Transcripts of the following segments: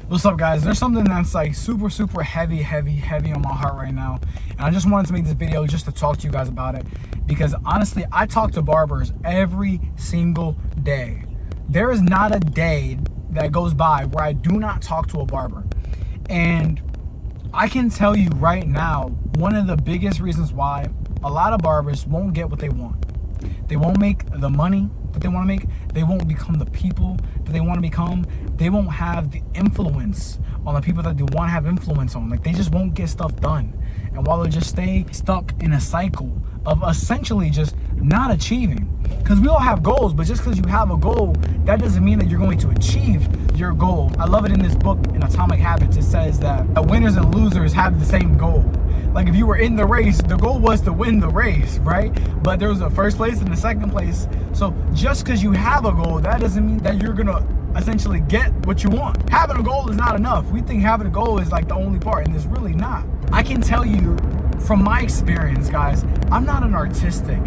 What's up, guys? There's something that's like super heavy on my heart right now, and I just wanted to make this video just to talk to you guys about it, because honestly I talk to barbers every single day. There is not a day that goes by where I do not talk to a barber, and I can tell you right now, one of the biggest reasons why a lot of barbers won't get what they want. They won't make the money that they want to make. They won't become the people that they want to become. They won't have the influence on the people that they want to have influence on. Like, they just won't get stuff done. And while they just stay stuck in a cycle of essentially just not achieving. Because we all have goals, but just because you have a goal, that doesn't mean that you're going to achieve your goal. I love it in this book, in Atomic Habits. It says that winners and losers have the same goal. Like, if you were in the race, the goal was to win the race, right? But there was a first place and a second place. So just because you have a goal, that doesn't mean that you're gonna essentially get what you want. Having a goal is not enough. We think having a goal is like the only part, and it's really not. I can tell you from my experience, guys, I'm not an artistic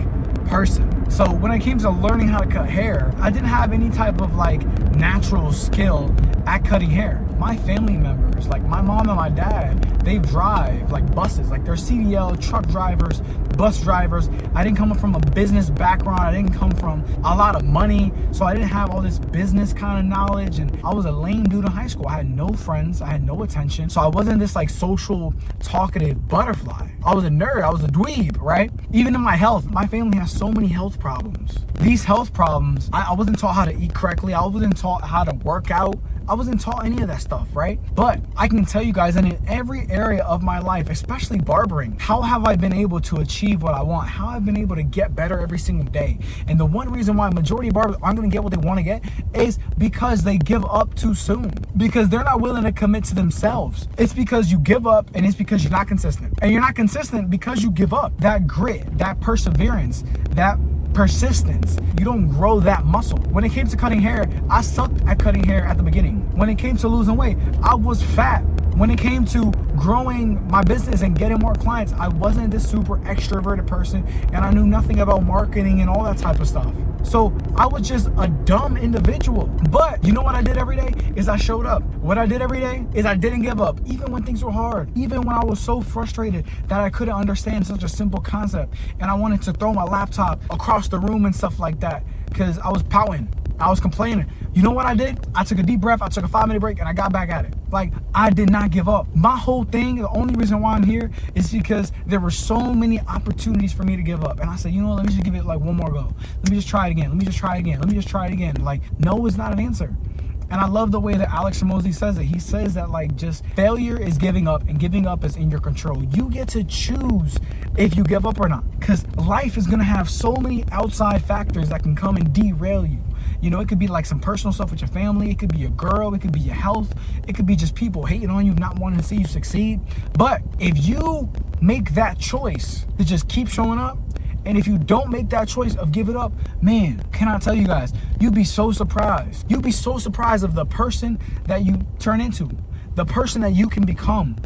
person. So when it came to learning how to cut hair, I didn't have any type of like natural skill at cutting hair. My family members, like my mom and my dad, they drive like buses, like they're CDL truck drivers, bus drivers. I didn't come from a business background. I didn't come from a lot of money, so I didn't have all this business kind of knowledge, and I was a lame dude in high school. I had no friends, I had no attention, so I wasn't this like social talkative butterfly. I was a nerd, I was a dweeb, right? Even in my health, my family has so many health problems. These health problems, I wasn't taught how to eat correctly. I wasn't taught how to work out. I wasn't taught any of that stuff, right? But I can tell you guys that in every area of my life, especially barbering, how have I been able to achieve what I want? How I've been able to get better every single day? And the one reason why majority of barbers aren't gonna get what they wanna get is because they give up too soon. Because they're not willing to commit to themselves. It's because you give up, and it's because you're not consistent. And you're not consistent because you give up. That grit, that perseverance, that persistence, you don't grow that muscle. When it came to cutting hair, I sucked at cutting hair at the beginning. When it came to losing weight, I was fat. When it came to growing my business and getting more clients, I wasn't this super extroverted person, and I knew nothing about marketing and all that type of stuff. So I was just a dumb individual. But you know what I did every day is I showed up. What I did every day is I didn't give up, even when things were hard, even when I was so frustrated that I couldn't understand such a simple concept, and I wanted to throw my laptop across the room and stuff like that because I was pouting. I was complaining. You know what I did? I took a deep breath, I took a 5-minute break, and I got back at it. Like, I did not give up. My whole thing, the only reason why I'm here is because there were so many opportunities for me to give up. And I said, you know what, let me just give it like one more go. Let me just try it again. Let me just try it again. Let me just try it again. Like, no is not an answer. And I love the way that Alex Hormozi says it. He says that like just failure is giving up, and giving up is in your control. You get to choose if you give up or not, because life is gonna have so many outside factors that can come and derail you. You know, it could be like some personal stuff with your family. It could be your girl. It could be your health. It could be just people hating on you, not wanting to see you succeed. But if you make that choice to just keep showing up, and if you don't make that choice of give it up, man, can I tell you guys, you'd be so surprised. You'd be so surprised of the person that you turn into, the person that you can become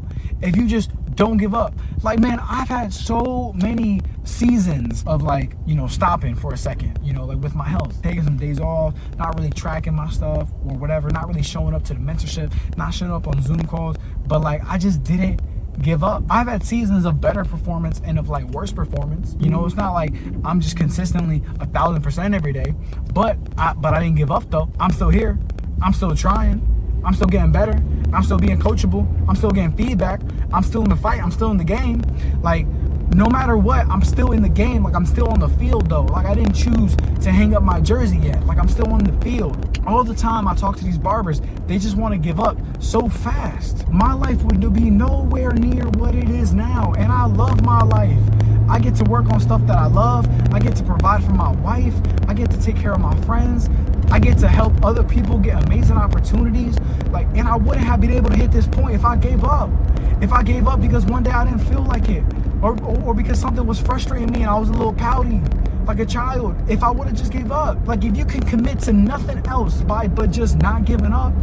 if you just don't give up. Like, man, I've had so many seasons of like, you know, stopping for a second, you know, like with my health, taking some days off, not really tracking my stuff or whatever, not really showing up to the mentorship, not showing up on Zoom calls, but like, I just didn't give up. I've had seasons of better performance and of like worse performance. You know, it's not like I'm just consistently 1,000% every day, but I didn't give up though. I'm still here. I'm still trying. I'm still getting better. I'm still being coachable. I'm still getting feedback. I'm still in the fight. I'm still in the game. Like, no matter what, I'm still in the game. Like, I'm still on the field though. Like, I didn't choose to hang up my jersey yet. Like, I'm still on the field. All the time I talk to these barbers, they just want to give up so fast. My life would be nowhere near what it is now, and I love my life. I get to work on stuff that I love. I get to provide for my wife. I get to take care of my friends. I get to help other people get amazing opportunities. Like, and I wouldn't have been able to hit this point if I gave up. If I gave up because one day I didn't feel like it, or because something was frustrating me and I was a little pouty, like a child. If I would have just gave up. Like, if you can commit to nothing else but just not giving up,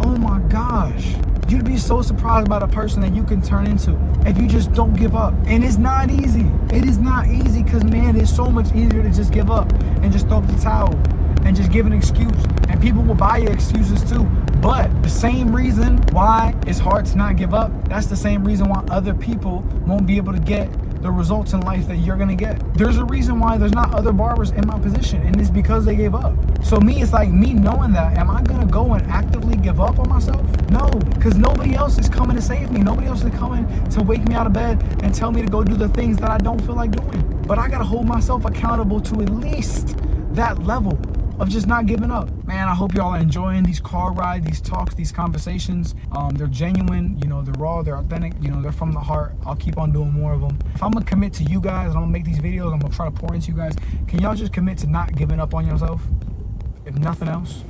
oh my gosh, you'd be so surprised by the person that you can turn into if you just don't give up. And it's not easy. It is not easy, because man, it's so much easier to just give up and just throw up the towel and just give an excuse and And people will buy your excuses too. But the same reason why it's hard to not give up, that's the same reason why other people won't be able to get the results in life that you're gonna get. There's a reason why there's not other barbers in my position, and it's because they gave up. So me, it's like me knowing that, am I gonna go and actively give up on myself? No, because nobody else is coming to save me. Nobody else is coming to wake me out of bed and tell me to go do the things that I don't feel like doing. But I gotta hold myself accountable to at least that level of just not giving up. Man, I hope y'all are enjoying these car rides, these talks, these conversations. They're genuine, you know, they're raw, they're authentic, you know, they're from the heart. I'll keep on doing more of them. If I'm gonna commit to you guys and I'm gonna make these videos, I'm gonna try to pour into you guys, can y'all just commit to not giving up on yourself? If nothing else.